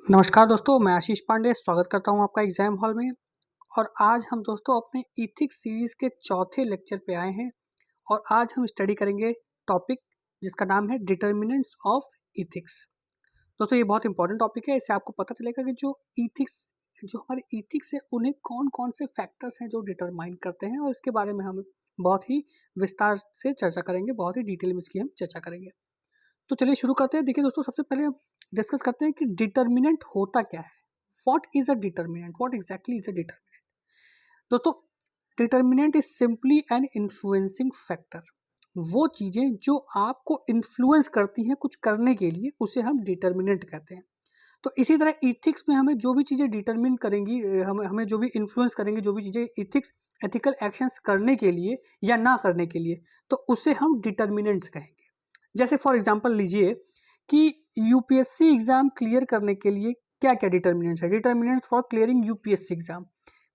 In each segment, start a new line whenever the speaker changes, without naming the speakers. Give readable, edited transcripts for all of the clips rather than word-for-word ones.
नमस्कार दोस्तों, मैं आशीष पांडे स्वागत करता हूं आपका एग्जाम हॉल में। और आज हम दोस्तों अपने इथिक्स सीरीज के चौथे लेक्चर पे आए हैं और आज हम स्टडी करेंगे टॉपिक जिसका नाम है डिटर्मिनेंट्स ऑफ इथिक्स। दोस्तों ये बहुत इंपॉर्टेंट टॉपिक है। इससे आपको पता चलेगा कि जो हमारे इथिक्स है उन्हें कौन कौन से फैक्टर्स हैं जो डिटरमाइन करते हैं, और इसके बारे में हम बहुत ही विस्तार से चर्चा करेंगे, बहुत ही डिटेल में इसकी हम चर्चा करेंगे। तो चलिए शुरू करते हैं। देखिए दोस्तों, सबसे पहले हम डिस्कस करते हैं कि डिटर्मिनेंट होता क्या है। What is a determinant, what exactly is a determinant. दोस्तों, determinant is simply an influencing factor. वो चीजें जो आपको इन्फ्लुएंस करती हैं कुछ करने के लिए, उसे हम डिटर्मिनेंट कहते हैं। तो इसी तरह इथिक्स में हमें जो भी चीजें डिटरमिन करेंगी, हमें जो भी इन्फ्लुएंस करेंगे, जो भी चीजें इथिक्स एथिकल एक्शंस करने के लिए या ना करने के लिए, तो उसे हम डिटर्मिनेंट्स कहेंगे। जैसे फॉर एग्जांपल लीजिए कि यूपीएससी एग्जाम क्लियर करने के लिए क्या क्या डिटर्मिनेंट्स है। Determinants for clearing UPSC exam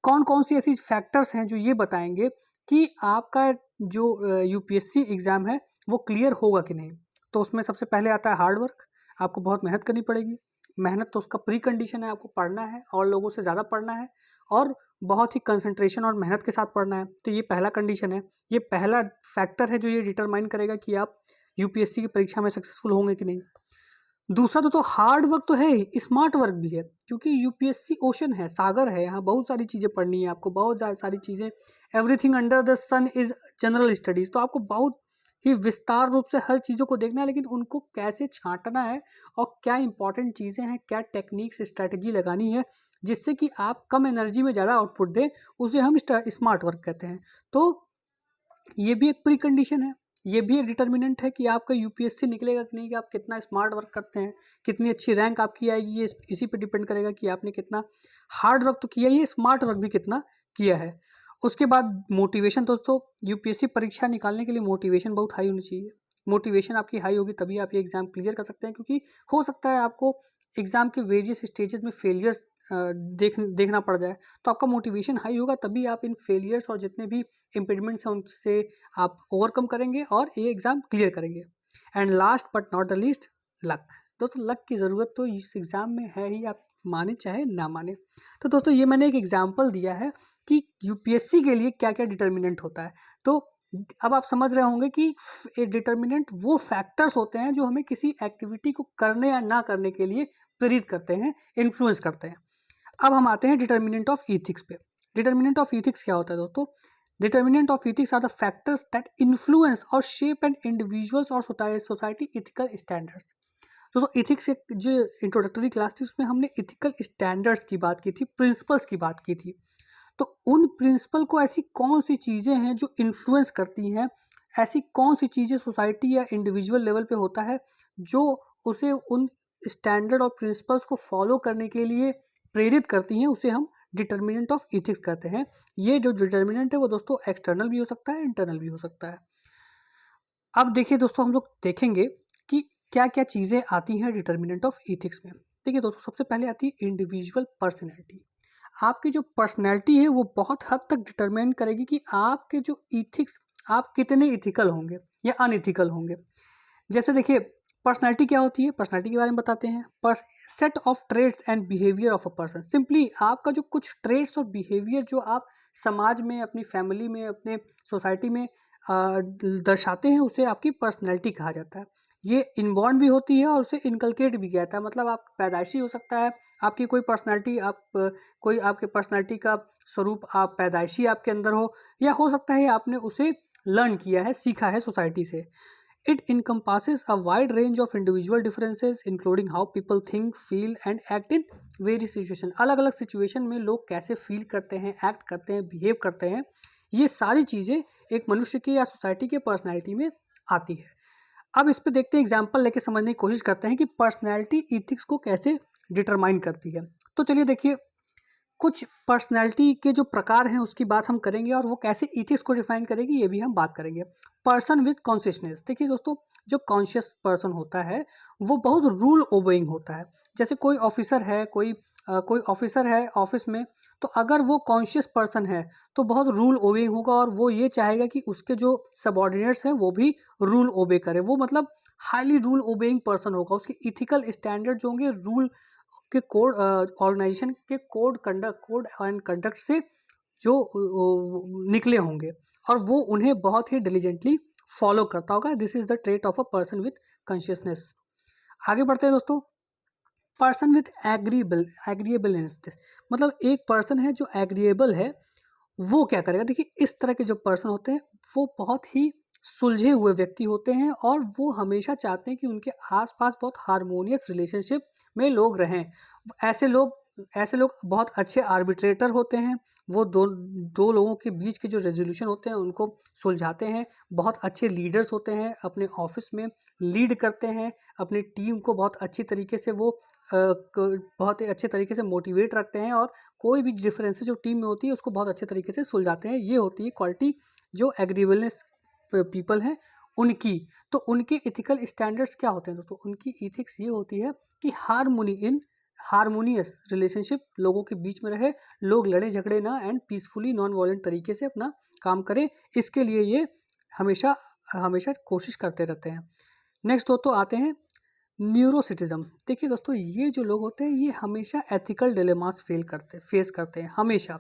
कौन कौन सी ऐसी फैक्टर्स हैं जो ये बताएंगे कि आपका जो यूपीएससी एग्जाम है वो क्लियर होगा कि नहीं। तो उसमें सबसे पहले आता है हार्ड वर्क। आपको बहुत मेहनत करनी पड़ेगी। मेहनत तो उसका प्री कंडीशन है, आपको पढ़ना है और लोगों से ज़्यादा पढ़ना है और बहुत ही कंसंट्रेशन और मेहनत के साथ पढ़ना है। तो ये पहला कंडीशन है, ये पहला फैक्टर है जो ये डिटरमाइन करेगा कि आप यूपीएससी की परीक्षा में सक्सेसफुल होंगे कि नहीं। दूसरा तो हार्ड वर्क तो है ही, स्मार्ट वर्क भी है, क्योंकि यूपीएससी ओशन है, सागर है, यहाँ बहुत सारी चीज़ें पढ़नी है आपको, बहुत सारी चीज़ें। Everything under the sun is general studies. तो आपको बहुत ही विस्तार रूप से हर चीज़ों को देखना है, लेकिन उनको कैसे छांटना है और क्या इंपॉर्टेंट चीज़ें हैं, क्या टेक्निक्स स्ट्रैटेजी लगानी है जिससे कि आप कम एनर्जी में ज़्यादा आउटपुट दें, उसे हम स्मार्ट वर्क कहते हैं। तो ये भी एक प्री कंडीशन है, ये भी एक डिटर्मिनेंट है कि आपका यूपीएससी निकलेगा कि नहीं, कि आप कितना स्मार्ट वर्क करते हैं, कितनी अच्छी रैंक आपकी आएगी। ये इसी पे डिपेंड करेगा कि आपने कितना हार्ड वर्क तो किया ही है, स्मार्ट वर्क भी कितना किया है। उसके बाद मोटिवेशन। दोस्तों, यूपीएससी परीक्षा निकालने के लिए मोटिवेशन बहुत हाई होनी चाहिए। मोटिवेशन आपकी हाई होगी तभी आप ये एग्ज़ाम क्लियर कर सकते हैं, क्योंकि हो सकता है आपको एग्ज़ाम के वेरियस स्टेजेस में फेलियर्स देखना पड़ जाए। तो आपका मोटिवेशन हाई होगा तभी आप इन फेलियर्स और जितने भी इम्पेडिमेंट्स हैं उनसे आप ओवरकम करेंगे और ये एग्ज़ाम क्लियर करेंगे। And last but not the least, luck. दोस्तों, लक की ज़रूरत तो इस एग्ज़ाम में है ही, आप माने चाहे ना माने। तो दोस्तों, ये मैंने एक एग्जाम्पल दिया है कि यूपीएससी के लिए क्या क्या डिटर्मिनेंट होता है। तो अब आप समझ रहे होंगे कि डिटर्मिनेंट वो फैक्टर्स होते हैं जो हमें किसी एक्टिविटी को करने या ना करने के लिए प्रेरित करते हैं, इन्फ्लुएंस करते हैं। अब हम आते हैं डिटर्मिनेंट ऑफ इथिक्स पे। डिटर्मिनेंट ऑफ इथिक्स क्या होता है दोस्तों? Determinant of ethics are the factors that influence और शेप एन इंडिविजुअल्स और सोसाइटी इथिकल स्टैंडर्ड्स। दोस्तों, इथिक्स एक जो इंट्रोडक्टरी क्लास थी उसमें हमने इथिकल स्टैंडर्ड्स की बात की थी, प्रिंसिपल्स की बात की थी। तो उन प्रिंसिपल को ऐसी कौन सी चीज़ें हैं जो इन्फ्लुएंस करती हैं, ऐसी कौन सी चीज़ें सोसाइटी या इंडिविजुअल लेवल पे होता है जो उसे उन स्टैंडर्ड और प्रिंसिपल्स को फॉलो करने के लिए प्रेरित करती हैं, उसे हम डिटर्मिनेंट ऑफ इथिक्स कहते हैं। ये जो डिटर्मिनेंट है वो दोस्तों एक्सटर्नल भी हो सकता है, इंटरनल भी हो सकता है। अब देखिए दोस्तों, हम लोग देखेंगे कि क्या क्या चीज़ें आती हैं डिटर्मिनेंट ऑफ इथिक्स में। देखिए दोस्तों, सबसे पहले आती है इंडिविजुअल पर्सनैलिटी। आपकी जो पर्सनैलिटी है वो बहुत हद तक डिटरमाइन करेगी कि आपके जो इथिक्स, आप कितने इथिकल होंगे या अनइथिकल होंगे। जैसे देखिए, पर्सनैलिटी क्या होती है, पर्सनैलिटी के बारे में बताते हैं। Set of traits and behaviour of a person. Simply आपका जो कुछ ट्रेट्स और बिहेवियर जो आप समाज में, अपनी फैमिली में, अपने सोसाइटी में दर्शाते हैं, उसे आपकी पर्सनैलिटी कहा जाता है। ये इनबॉर्न भी होती है और उसे इनकलकेट भी किया जाता है। मतलब आप पैदाइशी हो सकता है, आपकी कोई पर्सनैलिटी, कोई आपके पर्सनैलिटी का स्वरूप आप पैदाइशी आपके अंदर हो, या हो सकता है आपने उसे लर्न किया है, सीखा है सोसाइटी से। It encompasses a wide range of individual differences, including how people think, feel and act in various situations. अलग अलग सिचुएशन में लोग कैसे फील करते हैं, एक्ट करते हैं, बिहेव करते हैं, ये सारी चीज़ें एक मनुष्य की या सोसाइटी के पर्सनैलिटी में आती है। अब इस पे देखते हैं, एग्जाम्पल लेके समझने की कोशिश करते हैं कि पर्सनैलिटी इथिक्स को कैसे डिटरमाइन करती है। तो चलिए देखिए, कुछ पर्सनैलिटी के जो प्रकार हैं उसकी बात हम करेंगे और वो कैसे इथिक्स को डिफाइन करेगी ये भी हम बात करेंगे। Person with consciousness. देखिए दोस्तों, जो कॉन्शियस पर्सन होता है वो बहुत रूल ओबेइंग होता है। जैसे कोई ऑफिसर है, कोई ऑफिसर है ऑफिस में, तो अगर वो कॉन्शियस पर्सन है तो बहुत रूल ओबेइंग होगा और वो ये चाहेगा कि उसके जो सबॉर्डिनेट्स हैं वो भी रूल ओबे करें। वो मतलब हाईली रूल ओबेइंग पर्सन होगा। उसके इथिकल स्टैंडर्ड जो होंगे, रूल के कोड ऑर्गेनाइजेशन के कोड एंड कंडक्ट से जो निकले होंगे और वो उन्हें बहुत ही डिलीजेंटली फॉलो करता होगा। This is the trait of a person with consciousness. आगे बढ़ते हैं दोस्तों। पर्सन विथ एग्रीएबलनेस, मतलब एक पर्सन है जो एग्रीएबल है, वो क्या करेगा? देखिए, इस तरह के जो पर्सन होते हैं वो बहुत ही सुलझे हुए व्यक्ति होते हैं और वो हमेशा चाहते हैं कि उनके आसपास बहुत हारमोनियस रिलेशनशिप में लोग रहें। ऐसे लोग बहुत अच्छे आर्बिट्रेटर होते हैं। वो दो लोगों के बीच के जो रेजोल्यूशन होते हैं उनको सुलझाते हैं। बहुत अच्छे लीडर्स होते हैं, अपने ऑफिस में लीड करते हैं, अपनी टीम को बहुत अच्छी तरीके से वो बहुत ही अच्छे तरीके से मोटिवेट रखते हैं और कोई भी डिफरेंसेस जो टीम में होती है उसको बहुत अच्छे तरीके से सुलझाते हैं। ये होती है क्वालिटी जो एग्रीबलनेस पीपल हैं उनकी। तो उनके इथिकल स्टैंडर्ड्स क्या होते हैं दोस्तों? उनकी इथिक्स ये होती है कि हारमोनियस रिलेशनशिप लोगों के बीच में रहे, लोग लड़े झगड़े ना, एंड पीसफुली नॉन वायलेंट तरीके से अपना काम करें। इसके लिए ये हमेशा हमेशा कोशिश करते रहते हैं। नेक्स्ट दोस्तों आते हैं न्यूरोसिटिज्म। देखिए दोस्तों, ये जो लोग होते हैं ये हमेशा एथिकल डिलेमास फेस करते हैं हमेशा,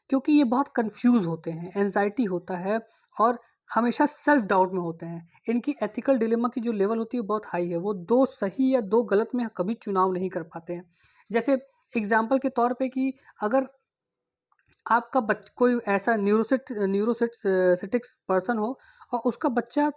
क्योंकि ये बहुत कंफ्यूज होते हैं, एंजाइटी होता है और हमेशा सेल्फ डाउट में होते हैं। इनकी एथिकल डिलेमा की जो लेवल होती है बहुत हाई है। वो दो सही या दो गलत में कभी चुनाव नहीं कर पाते हैं। जैसे एग्जाम्पल के तौर पे कि अगर आपका कोई ऐसा न्यूरोसिटिक्स पर्सन हो और उसका बच्चा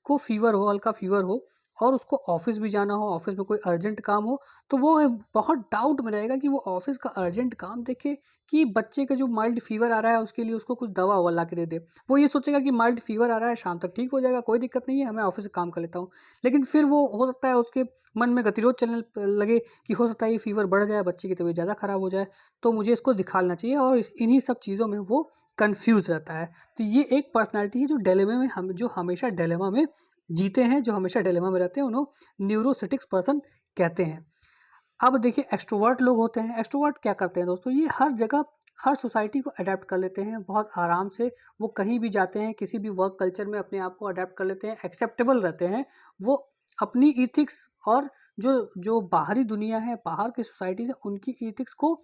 को फीवर हो, हल्का फीवर हो और उसको ऑफिस भी जाना हो, ऑफिस में कोई अर्जेंट काम हो, तो वो बहुत डाउट में रहेगा कि वो ऑफिस का अर्जेंट काम देखे कि बच्चे का जो माइल्ड फीवर आ रहा है उसके लिए उसको कुछ दवा ववा ला के दे दे। वो ये सोचेगा कि माइल्ड फीवर आ रहा है, शाम तक ठीक हो जाएगा, कोई दिक्कत नहीं है, मैं ऑफिस से काम कर लेता हूँ। लेकिन फिर वो हो सकता है उसके मन में गतिरोध चलने लगे कि हो सकता है ये फीवर बढ़ जाए, बच्चे की तबीयत ज़्यादा खराब हो जाए, तो मुझे इसको दिखाना चाहिए, और इन्हीं सब चीज़ों में वो कंफ्यूज रहता है। तो ये एक पर्सनालिटी है जो डिलेमा में जो हमेशा डिलेमा में जीते हैं, जो हमेशा डिलेमा में रहते हैं, उन्हें न्यूरोसिटिक्स पर्सन कहते हैं। अब देखिए एक्सट्रोवर्ट लोग होते हैं। एक्सट्रोवर्ट क्या करते हैं दोस्तों? ये हर जगह हर सोसाइटी को अडेप्ट कर लेते हैं बहुत आराम से। वो कहीं भी जाते हैं, किसी भी वर्क कल्चर में अपने आप को अडेप्ट कर लेते हैं, एक्सेप्टेबल रहते हैं। वो अपनी इथिक्स और जो जो बाहरी दुनिया है, बाहर की सोसाइटी से, उनकी इथिक्स को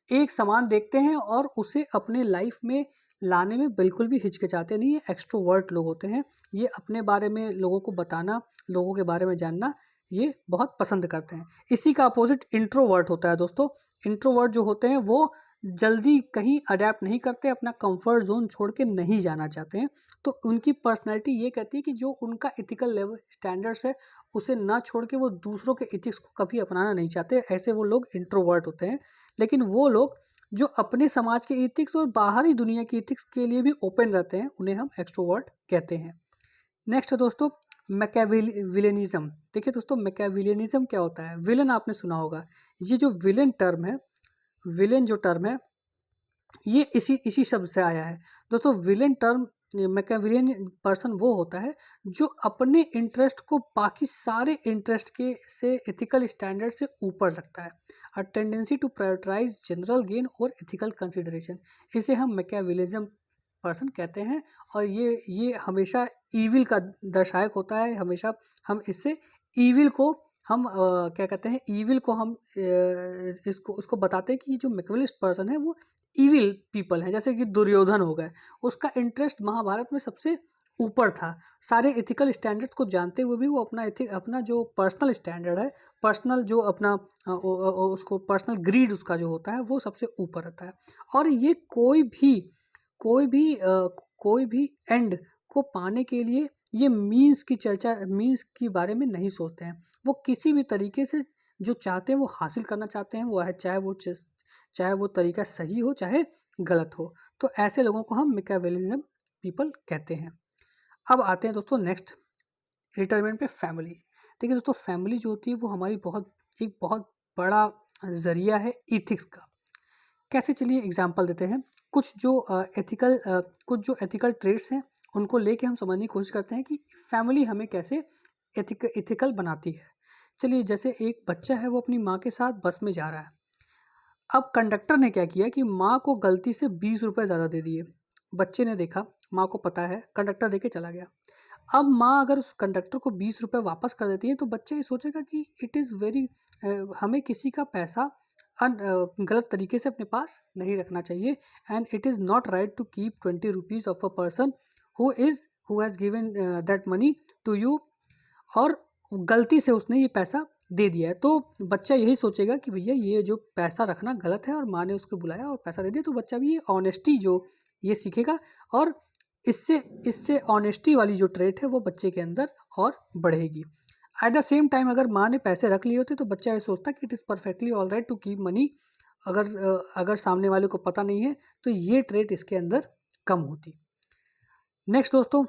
एक समान देखते हैं और उसे अपने लाइफ में लाने में बिल्कुल भी हिचकिचाते नहीं है। एक्सट्रोवर्ट लोग होते हैं, ये अपने बारे में लोगों को बताना, लोगों के बारे में जानना ये बहुत पसंद करते हैं। इसी का अपोजिट इंट्रोवर्ट होता है दोस्तों। इंट्रोवर्ट जो होते हैं वो जल्दी कहीं अडेप्ट नहीं करते, अपना कंफर्ट जोन छोड़ के नहीं जाना चाहते हैं। तो उनकी पर्सनैलिटी ये कहती है कि जो उनका इथिकल लेवल स्टैंडर्ड्स है उसे ना छोड़ के वो दूसरों के इथिक्स को कभी अपनाना नहीं चाहते। ऐसे वो लोग इंट्रोवर्ट होते हैं। लेकिन वो लोग जो अपने समाज के इथिक्स और बाहरी दुनिया की इथिक्स के लिए भी ओपन रहते हैं, उन्हें हम एक्सट्रोवर्ट कहते हैं। नेक्स्ट है दोस्तों मैकियावेलियनिज्म। देखिए दोस्तों, मैकियावेलियनिज्म क्या होता है? विलन आपने सुना होगा। ये जो विलन टर्म है, विलेन जो टर्म है, ये इसी शब्द से आया है दोस्तों। विलेन टर्म, मैकियावेलियन पर्सन वो होता है जो अपने इंटरेस्ट को बाकी सारे इंटरेस्ट के से एथिकल स्टैंडर्ड से ऊपर रखता है। A tendency to prioritise general gain और एथिकल कंसिडरेशन, इसे हम मैकियावेलिज्म पर्सन कहते हैं। और ये हमेशा ईविल का दर्शायक होता है। हमेशा हम इससे ईविल को हम क्या कहते हैं, ईविल को हम उसको बताते हैं कि ये जो मैकियावेलिस्ट पर्सन है वो ईविल पीपल हैं। जैसे कि दुर्योधन हो गए, उसका इंटरेस्ट महाभारत में सबसे ऊपर था। सारे एथिकल स्टैंडर्ड्स को जानते हुए भी वो अपना जो पर्सनल स्टैंडर्ड है, पर्सनल जो अपना उसको पर्सनल ग्रीड उसका जो होता है वो सबसे ऊपर रहता है। और ये कोई भी एंड को पाने के लिए ये मीन्स की बारे में नहीं सोचते हैं। वो किसी भी तरीके से जो चाहते हैं वो हासिल करना चाहते हैं, वो है चाहे वो तरीका सही हो चाहे गलत हो। तो ऐसे लोगों को हम मैकियावेलिज्म पीपल कहते हैं। अब आते हैं दोस्तों नेक्स्ट रिटायरमेंट पे फैमिली। देखिए दोस्तों, फैमिली जो होती है वो हमारी एक बहुत बड़ा जरिया है इथिक्स का। कैसे? चलिए एग्जांपल देते हैं। कुछ जो एथिकल ट्रेड्स हैं उनको लेके हम समझने की कोशिश करते हैं कि फैमिली हमें कैसे एथिकल बनाती है। चलिए, जैसे एक बच्चा है वो अपनी माँ के साथ बस में जा रहा है। अब कंडक्टर ने क्या किया कि माँ को गलती से 20 रुपये ज़्यादा दे दिए। बच्चे ने देखा, माँ को पता है, कंडक्टर देके चला गया। अब माँ अगर उस कंडक्टर को 20 रुपये वापस कर देती है तो बच्चा ये सोचेगा कि इट इज़ वेरी हमें किसी का पैसा गलत तरीके से अपने पास नहीं रखना चाहिए। And it is not right to keep 20 rupees of a person who has given that money to you, और गलती से उसने ये पैसा दे दिया है। तो बच्चा यही सोचेगा कि भैया ये जो पैसा रखना गलत है, और माँ ने उसको बुलाया और पैसा दे दिया, तो बच्चा भी ये ऑनेस्टी जो ये सीखेगा, और इससे इससे ऑनेस्टी वाली जो ट्रेट है वो बच्चे के अंदर और बढ़ेगी। एट द सेम टाइम अगर माँ ने पैसे रख लिए होते तो बच्चा ये सोचता कि it is perfectly all right to keep money. अगर सामने वाले को पता नहीं है तो ये ट्रेट इसके अंदर कम होती। नेक्स्ट दोस्तों,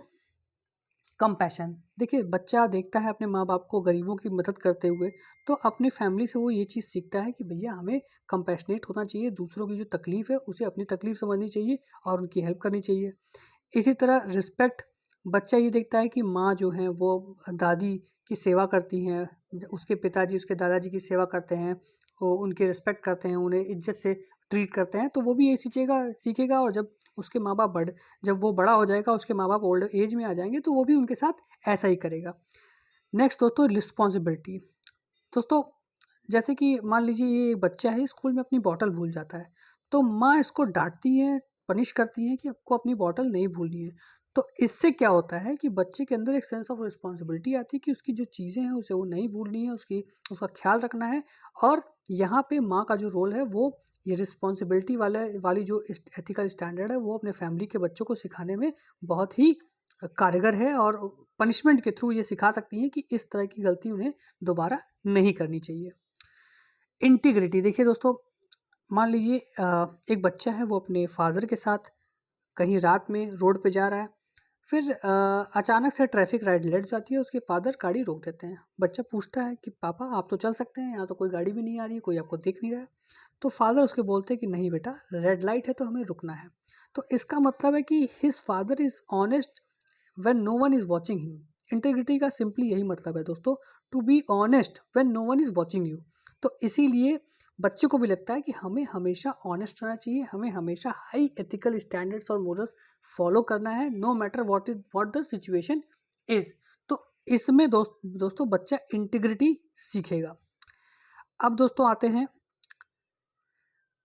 कंपैशन। देखिए, बच्चा देखता है अपने माँ बाप को गरीबों की मदद करते हुए, तो अपनी फैमिली से वो ये चीज़ सीखता है कि भैया हमें कंपैशनेट होना चाहिए, दूसरों की जो तकलीफ़ है उसे अपनी तकलीफ़ समझनी चाहिए और उनकी हेल्प करनी चाहिए। इसी तरह रिस्पेक्ट, बच्चा ये देखता है कि माँ जो हैं वो दादी की सेवा करती हैं, उसके पिताजी उसके दादाजी की सेवा करते हैं, वो उनकी रिस्पेक्ट करते हैं, उन्हें इज्जत से ट्रीट करते हैं, तो वो भी ये सीखेगा। और जब उसके माँ बाप जब वो बड़ा हो जाएगा, उसके माँ बाप ओल्ड एज में आ जाएंगे, तो वो भी उनके साथ ऐसा ही करेगा। नेक्स्ट दोस्तों, रिस्पॉन्सिबिलिटी। दोस्तों, जैसे कि मान लीजिए ये बच्चा है, स्कूल में अपनी बॉटल भूल जाता है, तो माँ इसको डांटती है, पनिश करती है कि आपको अपनी बॉटल नहीं भूलनी है। तो इससे क्या होता है कि बच्चे के अंदर एक सेंस ऑफ रिस्पॉन्सिबिलिटी आती है कि उसकी जो चीज़ें हैं उसे वो नहीं भूलनी है, उसका ख्याल रखना है। और यहाँ पे माँ का जो रोल है वो ये रिस्पॉन्सिबिलिटी वाली जो एथिकल स्टैंडर्ड है वो अपने फैमिली के बच्चों को सिखाने में बहुत ही कारगर है, और पनिशमेंट के थ्रू ये सिखा सकती हैं कि इस तरह की गलती उन्हें दोबारा नहीं करनी चाहिए। इंटीग्रिटी, देखिए दोस्तों, मान लीजिए एक बच्चा है, वो अपने फादर के साथ कहीं रात में रोड पे जा रहा है, फिर अचानक से ट्रैफिक लाइट लग जाती है, उसके फादर गाड़ी रोक देते हैं। बच्चा पूछता है कि पापा आप तो चल सकते हैं, यहाँ तो कोई गाड़ी भी नहीं आ रही है, कोई आपको देख नहीं रहा है। तो फादर उसके बोलते हैं कि नहीं बेटा, रेड लाइट है तो हमें रुकना है। तो इसका मतलब है कि his father is honest when no one is watching him. Integrity का सिंपली यही मतलब है दोस्तों, to be honest when no one is watching you. तो इसीलिए बच्चे को भी लगता है कि हमें हमेशा ऑनेस्ट रहना चाहिए, हमें हमेशा हाई एथिकल स्टैंडर्ड्स और मोरल्स फॉलो करना है, no matter what the situation is. तो इसमें दोस्तों बच्चा इंटीग्रिटी सीखेगा। अब दोस्तों आते हैं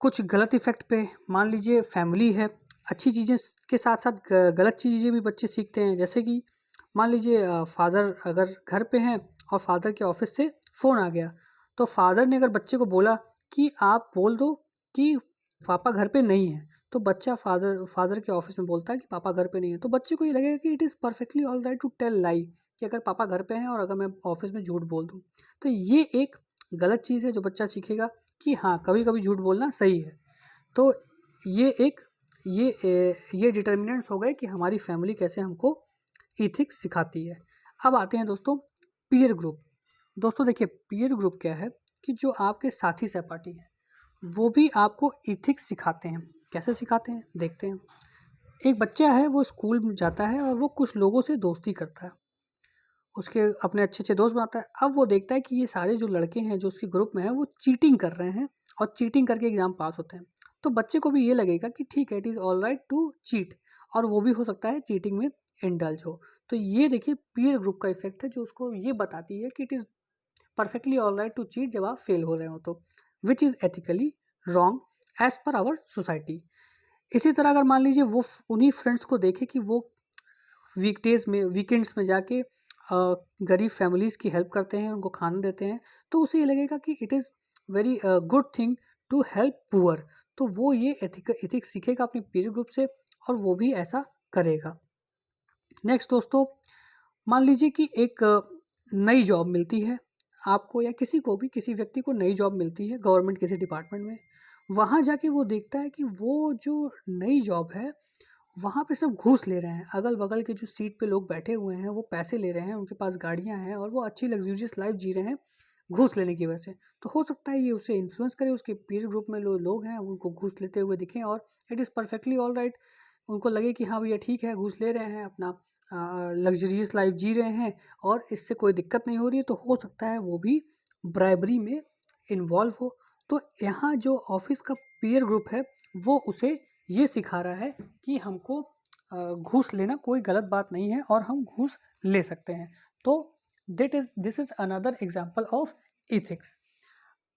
कुछ गलत इफेक्ट पे। मान लीजिए फैमिली है, अच्छी चीज़ें के साथ साथ गलत चीज़ें भी बच्चे सीखते हैं। जैसे कि मान लीजिए फादर अगर घर पे हैं और फादर के ऑफिस से फ़ोन आ गया, तो फादर ने अगर बच्चे को बोला कि आप बोल दो कि पापा घर पे नहीं है, तो बच्चा फादर के ऑफिस में बोलता है कि पापा घर पे नहीं है, तो बच्चे को ये लगेगा कि it is perfectly all right to tell lie, कि अगर पापा घर पे हैं और अगर मैं ऑफिस में झूठ बोल दूँ, तो ये एक गलत चीज़ है जो बच्चा सीखेगा कि हाँ, कभी कभी झूठ बोलना सही है। तो ये एक ये डिटर्मिनेंट्स हो गए कि हमारी फैमिली कैसे हमको इथिक्स सिखाती है। अब आते हैं दोस्तों पीयर ग्रुप। दोस्तों देखिए, पीयर ग्रुप क्या है कि जो आपके साथी सहपाठी हैं वो भी आपको इथिक्स सिखाते हैं। कैसे सिखाते हैं देखते हैं। एक बच्चा है, वो स्कूल में जाता है और वो कुछ लोगों से दोस्ती करता है, उसके अपने अच्छे अच्छे दोस्त बनाता है। अब वो देखता है कि ये सारे जो लड़के हैं जो उसके ग्रुप में हैं वो चीटिंग कर रहे हैं और चीटिंग करके एग्ज़ाम पास होते हैं। तो बच्चे को भी ये लगेगा कि ठीक है, it is all right to cheat, और वो भी हो सकता है चीटिंग में इंडल्ज हो। तो ये देखिए पीयर ग्रुप का इफेक्ट है जो उसको ये बताती है कि it is perfectly all right to cheat जब आप फेल हो रहे हो तो, which is ethically wrong as per our society. इसी तरह अगर मान लीजिए वो उन्हीं फ्रेंड्स को देखे कि वो वीकेंड्स में जाके गरीब फैमिलीज़ की हेल्प करते हैं, उनको खाना देते हैं, तो उसे ये लगेगा कि it is very good thing to help poor. तो वो ये एथिक्स सीखेगा अपने पीयर ग्रुप से और वो भी ऐसा करेगा। नेक्स्ट दोस्तों, मान लीजिए कि एक नई जॉब मिलती है आपको, या किसी को भी, किसी व्यक्ति को नई जॉब मिलती है गवर्नमेंट किसी डिपार्टमेंट में। वहाँ जाके वो देखता है कि वो जो नई जॉब है वहाँ पे सब घूस ले रहे हैं। अगल-बगल के जो सीट पे लोग बैठे हुए हैं वो पैसे ले रहे हैं, उनके पास गाड़ियाँ हैं और वो अच्छी लग्ज़ूरियस लाइफ़ जी रहे हैं घूस लेने की वजह से। तो हो सकता है ये उसे इन्फ्लुएंस करे, उसके पीयर ग्रुप में लोग हैं उनको घूस लेते हुए दिखें और it is perfectly all right, उनको लगे कि हाँ भैया ठीक है, घूस ले रहे हैं, अपना लग्ज़रियस लाइफ़ जी रहे हैं और इससे कोई दिक्कत नहीं हो रही है, तो हो सकता है वो भी ब्राइबरी में इन्वॉल्व हो। तो यहाँ जो ऑफ़िस का पीयर ग्रुप है वो उसे ये सिखा रहा है कि हमको घूस लेना कोई गलत बात नहीं है और हम घूस ले सकते हैं। तो this is another example of ethics.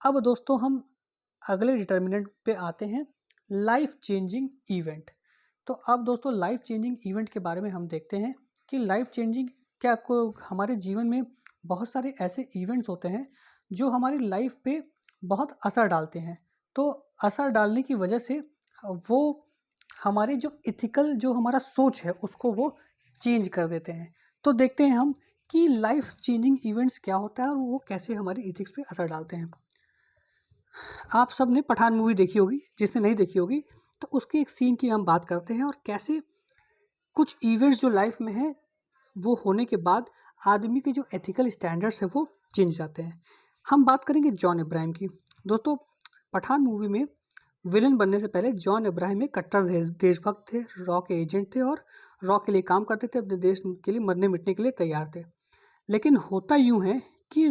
अब दोस्तों हम अगले डिटर्मिनेंट पे आते हैं, लाइफ चेंजिंग इवेंट। तो अब दोस्तों लाइफ चेंजिंग इवेंट के बारे में हम देखते हैं कि लाइफ चेंजिंग क्या को हमारे जीवन में बहुत सारे ऐसे इवेंट्स होते हैं जो हमारी लाइफ पे बहुत असर डालते हैं। तो असर डालने की वजह से वो हमारे जो इथिकल जो हमारा सोच है उसको वो चेंज कर देते हैं। तो देखते हैं हम कि लाइफ चेंजिंग इवेंट्स क्या होता है और वो कैसे हमारी इथिक्स पे असर डालते हैं। आप सब ने पठान मूवी देखी होगी, जिसने नहीं देखी होगी तो उसकी एक सीन की हम बात करते हैं और कैसे कुछ इवेंट्स जो लाइफ में है वो होने के बाद आदमी के जो एथिकल स्टैंडर्ड्स है वो चेंज हो जाते हैं। हम बात करेंगे जॉन अब्राहम की। दोस्तों पठान मूवी में विलन बनने से पहले जॉन अब्राहम एक कट्टर देशभक्त थे, रॉ के एजेंट थे और रॉ के लिए काम करते थे, अपने देश के लिए मरने मिटने के लिए तैयार थे। लेकिन होता यूँ है कि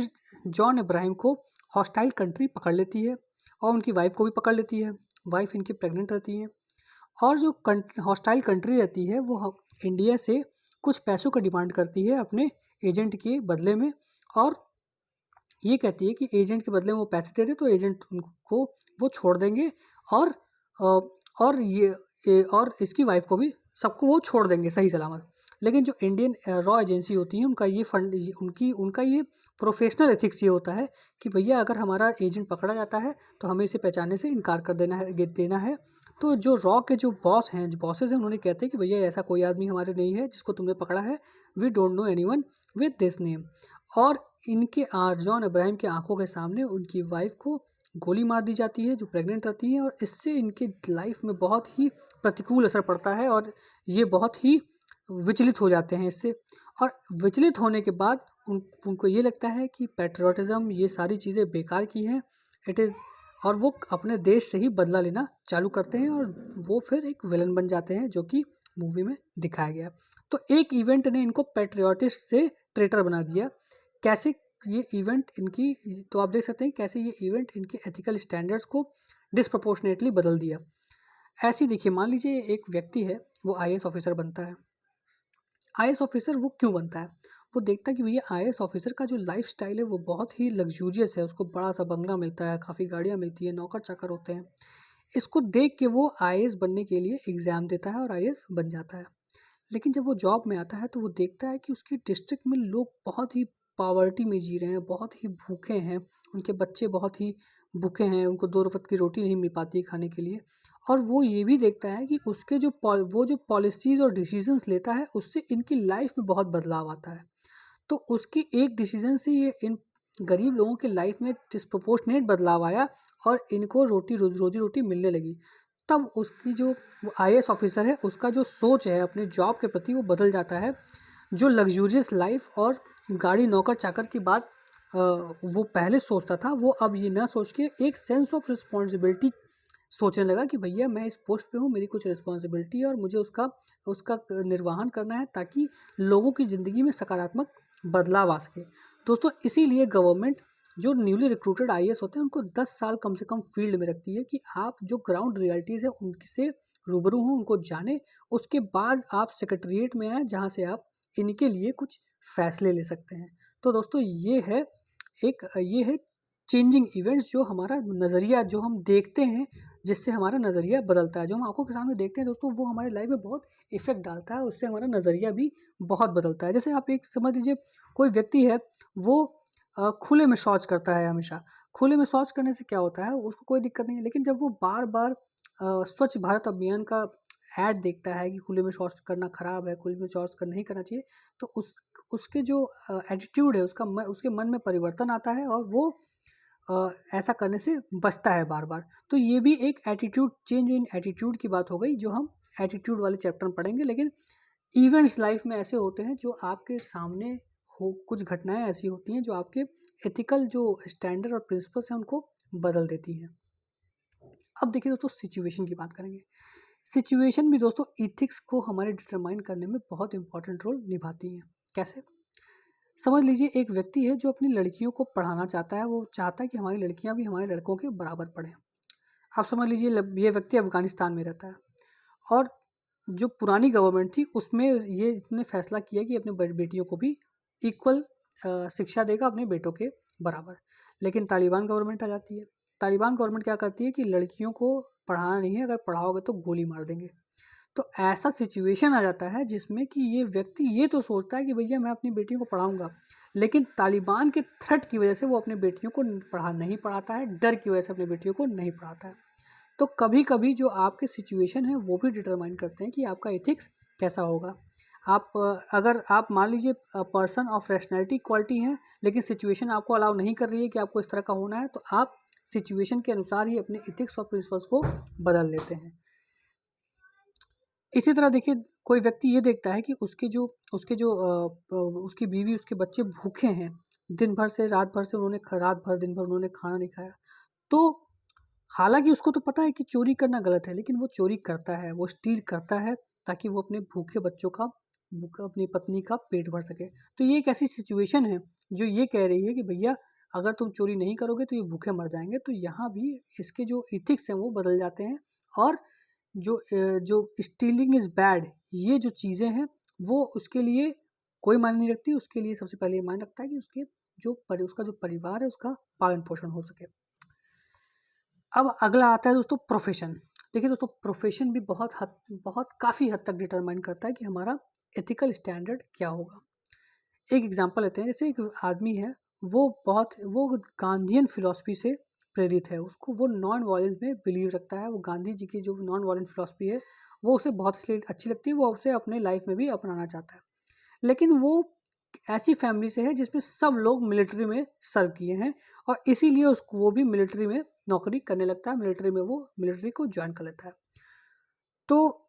जॉन अब्राहम को हॉस्टाइल कंट्री पकड़ लेती है और उनकी वाइफ को भी पकड़ लेती है। वाइफ इनकी प्रेग्नेंट रहती है और जो हॉस्टाइल कंट्री रहती है वो इंडिया से कुछ पैसों का डिमांड करती है अपने एजेंट के बदले में, और ये कहती है कि एजेंट के बदले में वो पैसे दे दे तो एजेंट उनको वो छोड़ देंगे और अ, और और इसकी वाइफ को भी, सबको वो छोड़ देंगे सही सलामत। लेकिन जो इंडियन रॉ एजेंसी होती है उनका ये फंड उनका ये प्रोफेशनल एथिक्स ये होता है कि भैया अगर हमारा एजेंट पकड़ा जाता है तो हमें इसे पहचानने से इनकार कर देना है। तो जो रॉ के जो बॉस हैं, जो बॉसेज हैं, उन्होंने कहते हैं कि भैया ऐसा कोई आदमी हमारे नहीं है जिसको तुमने पकड़ा है, we don't know anyone with this name. और इनके जॉन अब्राहम की आंखों के सामने उनकी वाइफ को गोली मार दी जाती है जो प्रेग्नेंट रहती है, और इससे इनके लाइफ में बहुत ही प्रतिकूल असर पड़ता है और ये बहुत ही विचलित हो जाते हैं इससे। और विचलित होने के बाद उनको ये लगता है कि पैट्रियोटिज्म ये सारी चीज़ें बेकार की हैं, इट इज़, और वो अपने देश से ही बदला लेना चालू करते हैं और वो फिर एक विलन बन जाते हैं जो कि मूवी में दिखाया गया। तो एक इवेंट ने इनको पैट्रियोटिस्ट से ट्रेटर बना दिया। कैसे ये इवेंट इनकी, तो आप देख सकते हैं कैसे ये इवेंट इनके एथिकल स्टैंडर्ड्स को डिस्प्रपोर्शनेटली बदल दिया। ऐसे ही देखिए, मान लीजिए एक व्यक्ति है वो आईएएस ऑफिसर बनता है। आईएएस ऑफिसर वो क्यों बनता है? वो देखता है कि भैया आईएएस ऑफिसर का जो लाइफ स्टाइल है वो बहुत ही लग्जूरियस है, उसको बड़ा सा बंगला मिलता है, काफ़ी गाड़ियाँ मिलती है, नौकर चाकर होते हैं। इसको देख के वो आईएएस बनने के लिए एग्ज़ाम देता है और आईएएस बन जाता है। लेकिन जब वो जॉब में आता है तो वो देखता है कि उसके डिस्ट्रिक्ट में लोग बहुत ही पॉवर्टी में जी रहे हैं, बहुत ही भूखे हैं, उनके बच्चे बहुत ही भूखे हैं, उनको 2 वक़्त की रोटी नहीं मिल पाती है खाने के लिए। और वो ये भी देखता है कि उसके वो जो पॉलिसीज़ और डिसीज़न्स लेता है उससे इनकी लाइफ में बहुत बदलाव आता है। तो उसकी एक डिसीज़न से ये इन गरीब लोगों की लाइफ में डिस्प्रपोर्शनेट बदलाव आया और इनको रोज़ी रोटी मिलने लगी। तब उसकी जो वो आईएएस ऑफिसर है उसका जो सोच है अपने जॉब के प्रति वो बदल जाता है। जो लग्जूरियस लाइफ और गाड़ी नौकर चाकर की बात वो पहले सोचता था, वो अब ये ना सोच के एक सेंस ऑफ रिस्पॉन्सिबिलिटी सोचने लगा कि भैया मैं इस पोस्ट पे हूँ, मेरी कुछ रिस्पॉन्सिबिलिटी है और मुझे उसका उसका निर्वहन करना है ताकि लोगों की ज़िंदगी में सकारात्मक बदलाव आ सके। दोस्तों इसीलिए गवर्नमेंट जो न्यूली रिक्रूटेड आईएएस होते हैं उनको 10 साल कम से कम फील्ड में रखती है कि आप जो ग्राउंड रियलिटीज़ है उनसे रूबरू हों, उनको जानें, उसके बाद आप सेक्रेटेरिएट में आएँ जहाँ से आप इनके लिए कुछ फैसले ले सकते हैं। तो दोस्तों ये है चेंजिंग इवेंट्स, जो हमारा नज़रिया जो हम देखते हैं जिससे हमारा नज़रिया बदलता है। जो हम आँखों के सामने देखते हैं दोस्तों वो हमारी लाइफ में बहुत इफ़ेक्ट डालता है, उससे हमारा नज़रिया भी बहुत बदलता है। जैसे आप एक समझ लीजिए कोई व्यक्ति है वो खुले में शौच करता है हमेशा। खुले में शौच करने से क्या होता है, उसको कोई दिक्कत नहीं है, लेकिन जब वो बार-बार स्वच्छ भारत अभियान का ऐड देखता है कि खुले में शौच करना ख़राब है, खुले में शौच नहीं करना चाहिए, तो उसके जो एटीट्यूड है उसके मन में परिवर्तन आता है और वो ऐसा करने से बचता है बार-बार। तो ये भी एक एटीट्यूड, चेंज इन एटीट्यूड की बात हो गई जो हम एटीट्यूड वाले चैप्टर में पढ़ेंगे। लेकिन इवेंट्स लाइफ में ऐसे होते हैं जो आपके सामने हो, कुछ घटनाएँ ऐसी होती हैं जो आपके एथिकल जो स्टैंडर्ड और प्रिंसिपल्स हैं उनको बदल देती हैं। अब देखिए दोस्तों सिचुएशन की बात करेंगे। सिचुएशन भी दोस्तों एथिक्स को हमारे डिटरमाइन करने में बहुत इंपॉर्टेंट रोल निभाती हैं। कैसे? समझ लीजिए एक व्यक्ति है जो अपनी लड़कियों को पढ़ाना चाहता है, वो चाहता है कि हमारी लड़कियां भी हमारे लड़कों के बराबर पढ़ें। आप समझ लीजिए ये व्यक्ति अफ़गानिस्तान में रहता है और जो पुरानी गवर्नमेंट थी उसमें ये इसने फैसला किया कि अपने बेटियों को भी इक्वल शिक्षा देगा अपने बेटों के बराबर। लेकिन तालिबान गवर्नमेंट आ जाती है। तालिबान गवर्नमेंट क्या करती है कि लड़कियों को पढ़ाना नहीं है, अगर पढ़ाओगे तो गोली मार देंगे। तो ऐसा सिचुएशन आ जाता है जिसमें कि ये व्यक्ति ये तो सोचता है कि भैया मैं अपनी बेटियों को पढ़ाऊँगा, लेकिन तालिबान के थ्रेट की वजह से वो अपनी बेटियों को नहीं पढ़ाता है, डर की वजह से अपनी बेटियों को नहीं पढ़ाता है। तो कभी-कभी जो आपके सिचुएशन है वो भी डिटरमाइन करते हैं कि आपका एथिक्स कैसा होगा। अगर आप मान लीजिए पर्सन ऑफ रैशनैलिटी क्वालिटी हैं, लेकिन सिचुएशन आपको अलाउ नहीं कर रही है कि आपको इस तरह का होना है, तो आप सिचुएशन के अनुसार ही अपने एथिक्स और प्रिंसिपल्स को बदल लेते हैं। इसी तरह देखिए, कोई व्यक्ति ये देखता है कि उसकी बीवी, उसके बच्चे भूखे हैं, दिन भर से रात भर से दिन भर उन्होंने खाना नहीं खाया। तो हालाँकि उसको तो पता है कि चोरी करना गलत है, लेकिन वो चोरी करता है, वो स्टील करता है ताकि वो अपने भूखे बच्चों का अपनी पत्नी का पेट भर सके। तो ये एक ऐसी सिचुएशन है जो ये कह रही है कि भैया अगर तुम चोरी नहीं करोगे तो ये भूखे मर जाएँगे। तो यहाँ भी इसके जो एथिक्स हैं वो बदल जाते हैं, और जो स्टीलिंग इज़ बैड, ये जो चीज़ें हैं वो उसके लिए कोई मायने नहीं रखती। उसके लिए सबसे पहले ये मायने रखता है कि उसका जो परिवार है उसका पालन-पोषण हो सके। अब अगला आता है दोस्तों प्रोफ़ेशन। देखिए दोस्तों, प्रोफ़ेशन भी काफ़ी हद तक डिटरमाइन करता है कि हमारा एथिकल स्टैंडर्ड क्या होगा। एक एग्ज़ाम्पल लेते हैं, जैसे एक आदमी है, वो गांधीयन फ़िलॉसफ़ी से प्रेरित है। उसको वो नॉन वायलेंस में बिलीव रखता है। वो गांधी जी की जो नॉन वायलेंट फ़िलॉसफ़ी है, वो उसे बहुत इसलिए अच्छी लगती है, वो उसे अपने लाइफ़ में भी अपनाना चाहता है। लेकिन वो ऐसी फैमिली से है जिसमें सब लोग मिलिट्री में सर्व किए हैं, और इसीलिए वो भी मिलिट्री में नौकरी करने लगता है, मिलिट्री को ज्वाइन कर लेता है। तो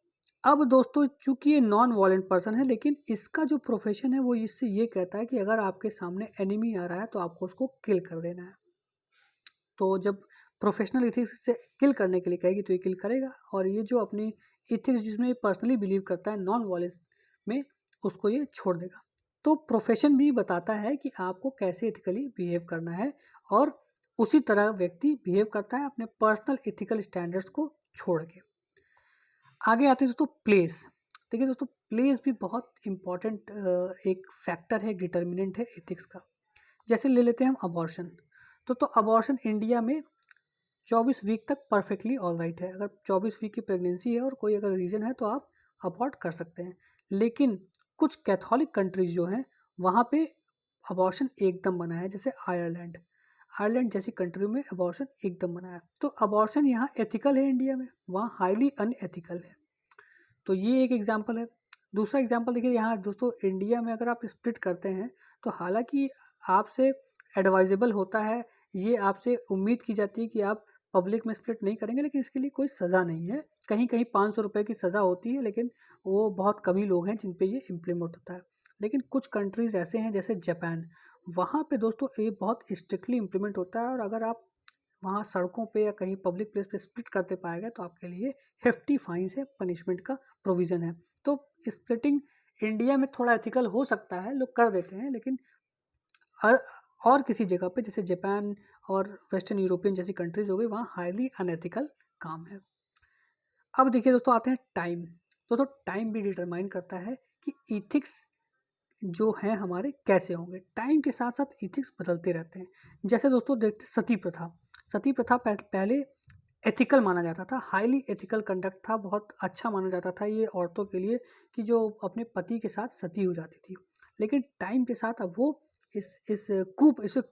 अब दोस्तों, चूंकि ये नॉन वायलेंट पर्सन है, लेकिन इसका जो प्रोफेशन है वो इससे ये कहता है कि अगर आपके सामने एनिमी आ रहा है तो आपको उसको किल कर देना है। तो जब प्रोफेशनल इथिक्स से किल करने के लिए कहेगी तो ये किल करेगा, और ये जो अपनी इथिक्स जिसमें पर्सनली बिलीव करता है नॉन वायलेंस में, उसको ये छोड़ देगा। तो प्रोफेशन भी बताता है कि आपको कैसे इथिकली बिहेव करना है, और उसी तरह व्यक्ति बिहेव करता है अपने पर्सनल इथिकल स्टैंडर्ड्स को छोड़ के। आगे आते हैं दोस्तों प्लेस। देखिए दोस्तों, प्लेस भी बहुत इम्पॉर्टेंट एक फैक्टर है, डिटर्मिनेंट है एथिक्स का। जैसे ले लेते हैं हम अबॉर्शन। तो अबॉर्शन इंडिया में 24 वीक तक परफेक्टली ऑल राइट है। अगर 24 वीक की प्रेगनेंसी है और कोई अगर रीज़न है तो आप अबॉर्ट कर सकते हैं। लेकिन कुछ कैथोलिक कंट्रीज जो हैं वहाँ पे अबॉर्शन एकदम मना है, जैसे आयरलैंड जैसी कंट्री में अबॉर्शन एकदम मना है। तो अबॉर्शन यहाँ एथिकल है इंडिया में, वहाँ हाईली अनएथिकल है। तो ये एक एग्जांपल है। दूसरा एग्जांपल देखिए, यहाँ दोस्तों इंडिया में अगर आप स्प्लिट करते हैं तो हालांकि आपसे एडवाइजेबल होता है, ये आपसे उम्मीद की जाती है कि आप पब्लिक में स्प्लिट नहीं करेंगे, लेकिन इसके लिए कोई सज़ा नहीं है। कहीं कहीं 500 रुपये की सज़ा होती है, लेकिन वो बहुत कम ही लोग हैं जिन पे ये इम्प्लीमेंट होता है। लेकिन कुछ कंट्रीज़ ऐसे हैं जैसे जापान, वहाँ पे दोस्तों ये बहुत स्ट्रिक्टली इम्प्लीमेंट होता है, और अगर आप वहाँ सड़कों पे या कहीं पब्लिक प्लेस पे स्प्लिट करते पाए गए तो आपके लिए हेफ्टी फाइन से पनिशमेंट का प्रोविज़न है। तो स्प्लिटिंग इंडिया में थोड़ा एथिकल हो सकता है, लोग कर देते हैं, लेकिन और किसी जगह पे जैसे जापान और वेस्टर्न यूरोपियन जैसी कंट्रीज हो गई, वहाँ हाईली अनएथिकल काम है। अब देखिए दोस्तों, आते हैं टाइम। दोस्तों टाइम भी डिटरमाइन करता है कि इथिक्स जो हैं हमारे कैसे होंगे। टाइम के साथ साथ इथिक्स बदलते रहते हैं। जैसे दोस्तों देखते सती प्रथा पहले एथिकल माना जाता था, हाईली एथिकल कंडक्ट था, बहुत अच्छा माना जाता था ये औरतों के लिए कि जो अपने पति के साथ सती हो जाती थी। लेकिन टाइम के साथ अब वो इसे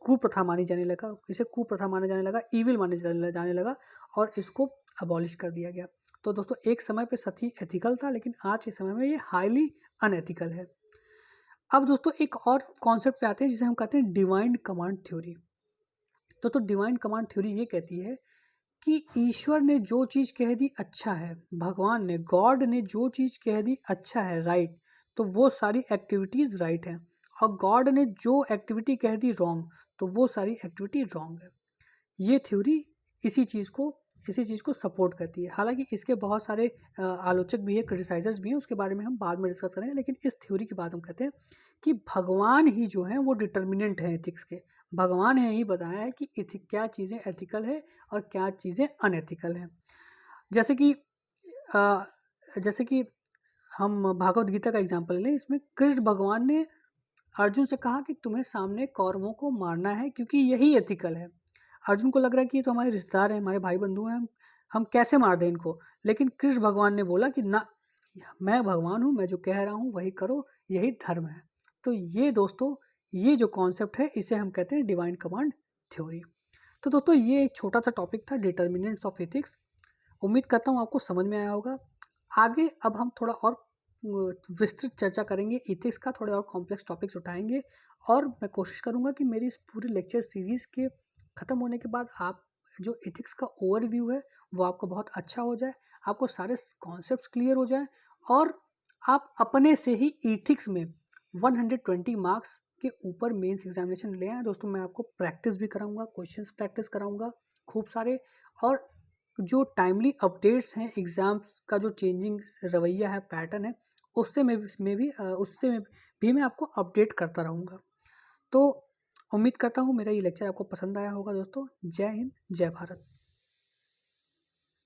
कुप्रथा मानी जाने लगा, इसे कुप्रथा माना जाने लगा, ईविल माने जाने लगा, और इसको अबॉलिश कर दिया गया। तो दोस्तों एक समय पे सती एथिकल था, लेकिन आज के समय में ये हाईली अनएथिकल है। अब दोस्तों एक और कॉन्सेप्ट पे आते हैं जिसे हम कहते हैं डिवाइन कमांड थ्योरी। तो डिवाइन कमांड थ्योरी ये कहती है कि ईश्वर ने जो चीज़ कह दी अच्छा है, भगवान ने, गॉड ने जो चीज़ कह दी अच्छा है, राइट, तो वो सारी एक्टिविटीज़ राइट हैं, और गॉड ने जो एक्टिविटी कह दी रॉन्ग, तो वो सारी एक्टिविटी रॉन्ग है। ये थ्योरी इसी चीज़ को सपोर्ट करती है। हालांकि इसके बहुत सारे आलोचक भी है, क्रिटिसाइजर्स भी हैं, उसके बारे में हम बाद में डिस्कस करेंगे। लेकिन इस थ्योरी की बात हम कहते हैं कि भगवान ही जो हैं वो डिटर्मिनेंट हैं एथिक्स के। भगवान ने ही बताया है कि क्या चीज़ें एथिकल है और क्या चीज़ें अनएथिकल हैं। जैसे कि अ, जैसे कि हम भागवत गीता का एग्जाम्पल लें, इसमें कृष्ण भगवान ने अर्जुन से कहा कि तुम्हें सामने कौरवों को मारना है क्योंकि यही एथिकल है। अर्जुन को लग रहा है कि ये तो हमारे रिश्तेदार हैं, हमारे भाई बंधु हैं, हम कैसे मार दें इनको। लेकिन कृष्ण भगवान ने बोला कि ना, मैं भगवान हूँ, मैं जो कह रहा हूँ वही करो, यही धर्म है। तो ये दोस्तों, ये जो कॉन्सेप्ट है इसे हम कहते हैं डिवाइन कमांड थ्योरी। तो दोस्तों ये एक छोटा सा टॉपिक था, डिटर्मिनेंट्स ऑफ एथिक्स। उम्मीद करता हूँ आपको समझ में आया होगा। आगे अब हम थोड़ा और विस्तृत चर्चा करेंगे इथिक्स का, थोड़े और कॉम्प्लेक्स टॉपिक्स उठाएंगे, और मैं कोशिश करूँगा कि मेरी इस पूरी लेक्चर सीरीज़ के ख़त्म होने के बाद आप जो इथिक्स का ओवरव्यू है वो आपको बहुत अच्छा हो जाए, आपको सारे कॉन्सेप्ट्स क्लियर हो जाए, और आप अपने से ही इथिक्स में 120 मार्क्स के ऊपर मेंस एग्जामिनेशन ले आए। दोस्तों मैं आपको प्रैक्टिस भी कराऊंगा, क्वेश्चंस प्रैक्टिस कराऊंगा खूब सारे, और जो टाइमली अपडेट्स हैं एग्ज़ाम्स का, जो चेंजिंग रवैया है, पैटर्न है, उससे भी मैं आपको अपडेट करता रहूँगा। तो उम्मीद करता हूँ मेरा ये लेक्चर आपको पसंद आया होगा दोस्तों। जय हिंद, जय भारत।